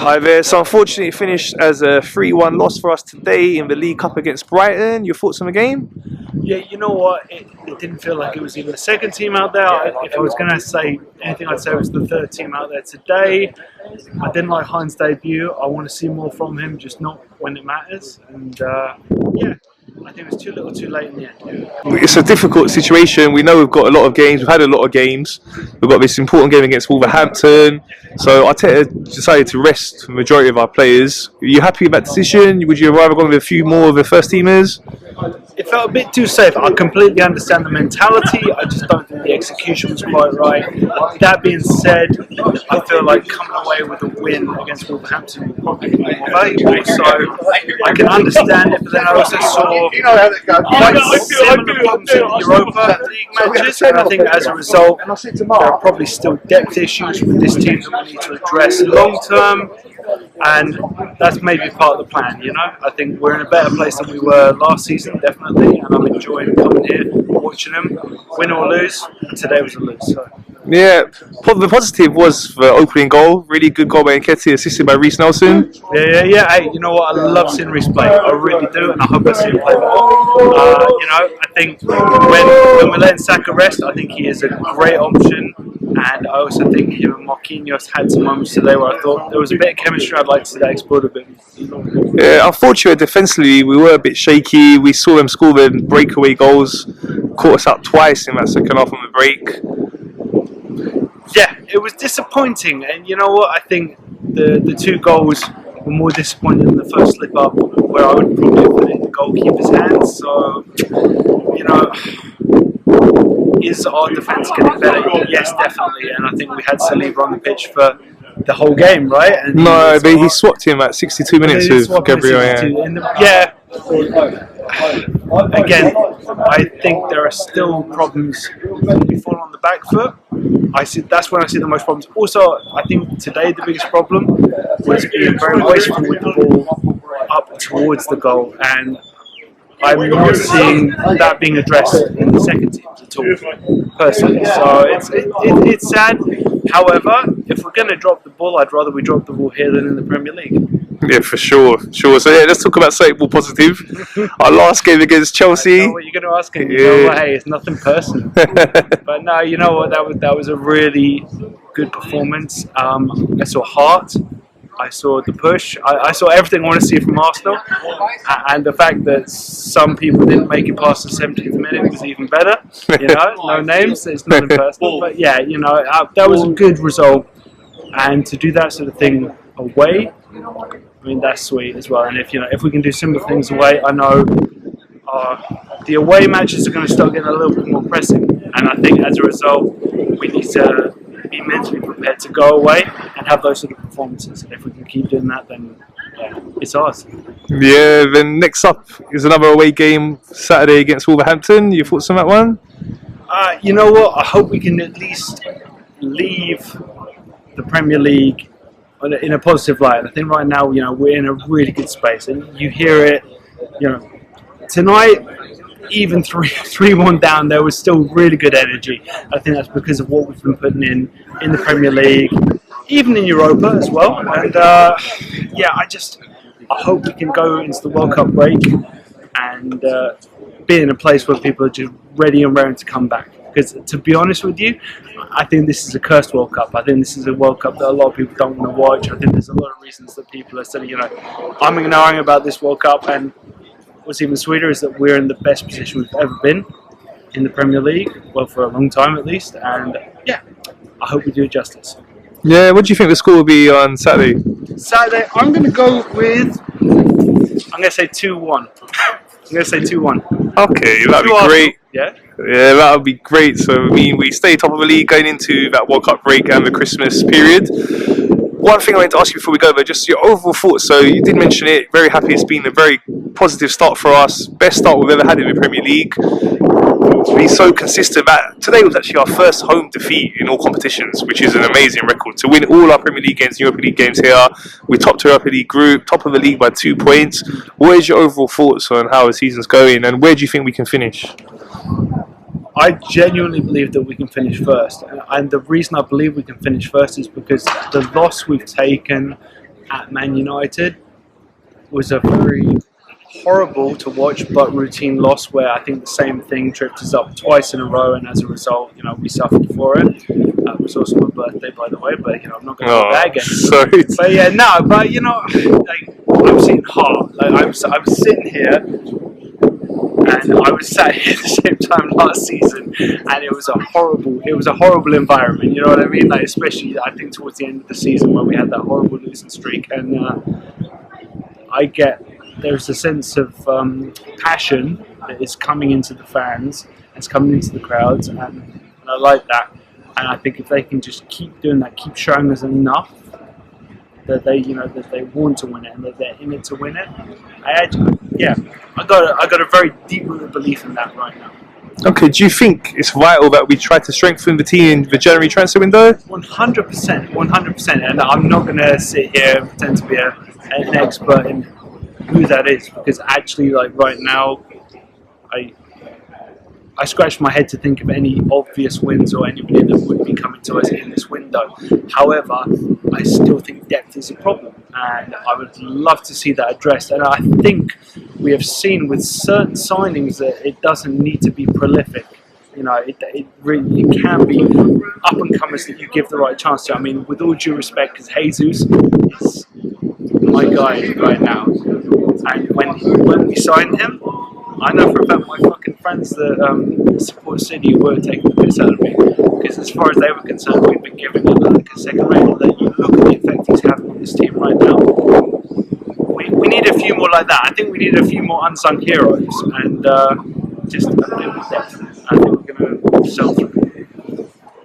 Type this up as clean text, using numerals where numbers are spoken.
Hi there. So unfortunately it finished as a 3-1 loss for us today in the League Cup against Brighton. Your thoughts on the game? Yeah, you know what? It didn't feel like it was even the second team out there. If I was going to say anything, I'd say it was the third team out there today. I didn't like Hines' debut. I want to see more from him, just not when it matters. And yeah, I think it was too little too late in the end. It's a difficult situation. We know we've got a lot of games. We've had a lot of games. We've got this important game against Wolverhampton. So Arteta decided to rest the majority of our players. Are you happy with that decision? Would you have rather gone with a few more of the first teamers? It felt a bit too safe. I completely understand the mentality. I just don't think the execution was quite right. That being said, I feel like coming away with a win against Wolverhampton would probably be more valuable. So I can understand it, but then I also saw quite similar problems in the Europa League matches. And I think as a result, there are probably still depth issues with this team that we need to address long term. And that's maybe part of the plan, you know. I think we're in a better place than we were last season, definitely, and I'm enjoying coming here, watching them, win or lose. Today was a lose. So. Yeah, the positive was the opening goal. Really good goal by Nketiah, assisted by Reiss Nelson. Yeah. Hey, you know what? I love seeing Reiss play. I really do, and I hope I see him play more. You know, I think when we're letting Saka rest, I think he is a great option. And I also think him and Marquinhos had some moments today where I thought there was a bit of chemistry. I'd like to see that explored a bit. Yeah, unfortunately, defensively, we were a bit shaky. We saw them score the breakaway goals, caught us out twice in that second half on the break. Yeah, it was disappointing. And you know what? I think the two goals were more disappointing than the first slip up, where I would probably have put it in the goalkeeper's hands. So, you know. Is our defence getting better? Yes, definitely. And I think we had Saliba on the pitch for the whole game, right? And no, but he swapped him at 62 minutes with Gabriel. Yeah. Again, I think there are still problems when we fall on the back foot. That's when I see the most problems. Also, I think today the biggest problem was being very wasteful with the ball up towards the goal, and I'm not seeing that being addressed in the second teams at all, personally. So it's sad. However, if we're going to drop the ball, I'd rather we drop the ball here than in the Premier League. Yeah, for sure. So yeah, let's talk about something more positive. Our last game against Chelsea. I know what you're going to ask him. You know what, hey, it's nothing personal. But no, you know what? That was a really good performance. I saw heart. I saw the push. I saw everything I want to see from Arsenal, and the fact that some people didn't make it past the 70th minute was even better. You know, no names. It's nothing personal, but yeah, you know, that was a good result, and to do that sort of thing away, I mean, that's sweet as well. And if we can do similar things away, I know the away matches are going to start getting a little bit more pressing, and I think as a result, we need to be mentally prepared to go away and have those sort of performances. And if we can keep doing that, then yeah, it's ours. Yeah, then next up is another away game Saturday against Wolverhampton. Your thoughts on that one? You know what? I hope we can at least leave the Premier League in a positive light. I think right now, you know, we're in a really good space, and you hear it. You know, tonight, even 3-1 down, there was still really good energy. I think that's because of what we've been putting in the Premier League, even in Europa as well. And yeah, I hope we can go into the World Cup break and be in a place where people are just ready and raring to come back. Because to be honest with you, I think this is a cursed World Cup. I think this is a World Cup that a lot of people don't want to watch. I think there's a lot of reasons that people are saying, you know, I'm ignoring about this World Cup. And what's even sweeter is that we're in the best position we've ever been in the Premier League, well, for a long time at least. And yeah, I hope we do it justice. Yeah, what do you think the score will be on Saturday? Saturday, I'm going to go with, I'm going to say 2-1. I'm going to say 2-1. Okay, that'd be great. Yeah? Yeah, that would be great. So, I mean, we stay top of the league going into that World Cup break and the Christmas period. One thing I wanted to ask you before we go, but just your overall thoughts. So, you did mention it. Very happy it's been a very positive start for us. Best start we've ever had in the Premier League. It's been so consistent. That today was actually our first home defeat in all competitions, which is an amazing record. To win all our Premier League games, Europa League games here, we topped the Europa League group, top of the league by 2 points. What is your overall thoughts on how the season's going, and where do you think we can finish? I genuinely believe that we can finish first, and the reason I believe we can finish first is because the loss we've taken at Man United was a very horrible to watch but routine loss where I think the same thing tripped us up twice in a row, and as a result, we suffered for it. It was also my birthday, by the way, but I'm not going to go back again. Sorry. But yeah, no, but like I'm seeing hard. Like I was sitting here, and I was sat here at the same time last season, and it was a horrible environment. You know what I mean? Like especially I think towards the end of the season when we had that horrible losing streak, and there's a sense of passion that is coming into the fans, it's coming into the crowds, and I like that. And I think if they can just keep doing that, keep showing us enough that they want to win it and that they're in it to win it. I got a very deep-rooted belief in that right now. Okay, do you think it's vital that we try to strengthen the team in the January transfer window? 100%, and I'm not going to sit here and pretend to be an expert in who that is, because actually, like right now, I scratch my head to think of any obvious wins or anybody that would be coming to us in this window. However, I still think depth is a problem, and I would love to see that addressed. And I think we have seen with certain signings that it doesn't need to be prolific. It can be up and comers that you give the right chance to. I mean, with all due respect, because Jesus is my guy right now, and when we signed him, I know for a fact my fucking friends that support City were taking the piss out of me, because as far as they were concerned, we've been giving him like a second rate. That you look at the effect he's having on this team right now. We need a few more like that. I think we need a few more unsung heroes, and just a bit more depth. I think we're going to sell through.